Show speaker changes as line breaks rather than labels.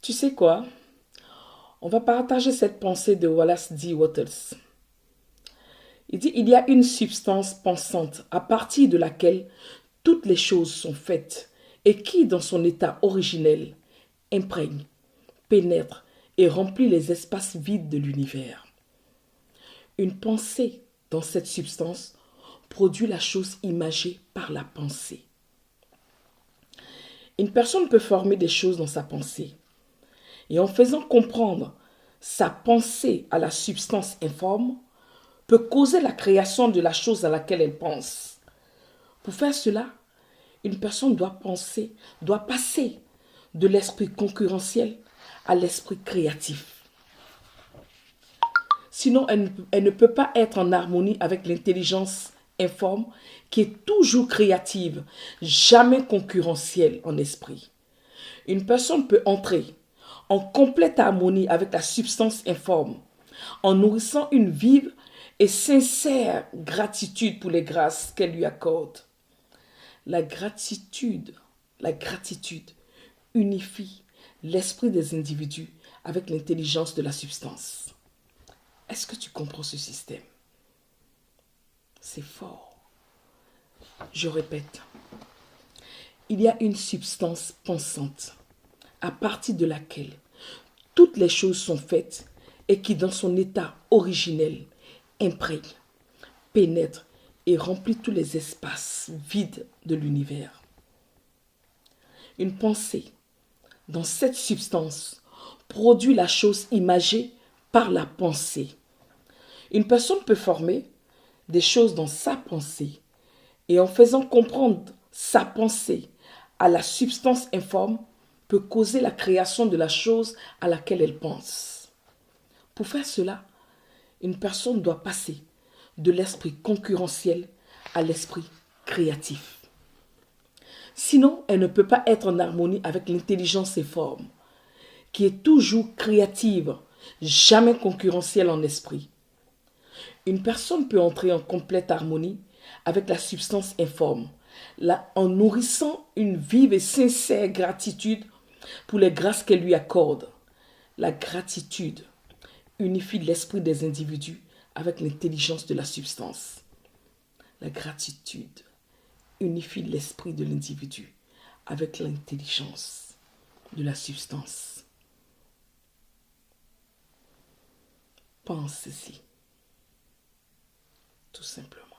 Tu sais quoi? On va partager cette pensée de Wallace D. Wattles. Il dit, il y a une substance pensante à partir de laquelle toutes les choses sont faites et qui, dans son état originel, imprègne, pénètre et remplit les espaces vides de l'univers. Une pensée dans cette substance produit la chose imagée par la pensée. Une personne peut former des choses dans sa pensée et en faisant comprendre sa pensée à la substance informe, peut causer la création de la chose à laquelle elle pense. Pour faire cela, une personne doit passer de l'esprit concurrentiel à l'esprit créatif. Sinon, elle ne peut pas être en harmonie avec l'intelligence informe qui est toujours créative, jamais concurrentielle en esprit. Une personne peut entrer en complète harmonie avec la substance informe en nourrissant une vive et sincère gratitude pour les grâces qu'elle lui accorde. La gratitude, la gratitude unifie l'esprit des individus avec l'intelligence de la substance. Est-ce que tu comprends ce système? C'est fort. Je répète, il y a une substance pensante à partir de laquelle toutes les choses sont faites et qui, dans son état originel, imprègne, pénètre et remplit tous les espaces vides de l'univers. Une pensée, dans cette substance, produit la chose imagée par la pensée. Une personne peut former des choses dans sa pensée et en faisant comprendre sa pensée à la substance informe, peut causer la création de la chose à laquelle elle pense. Pour faire cela, une personne doit passer de l'esprit concurrentiel à l'esprit créatif. Sinon, elle ne peut pas être en harmonie avec l'intelligence informe, qui est toujours créative, jamais concurrentielle en esprit. Une personne peut entrer en complète harmonie avec la substance informe, en nourrissant une vive et sincère gratitude pour les grâces qu'elle lui accorde. La gratitude unifie l'esprit des individus avec l'intelligence de la substance. La gratitude unifie l'esprit de l'individu avec l'intelligence de la substance. Pense-y, tout simplement.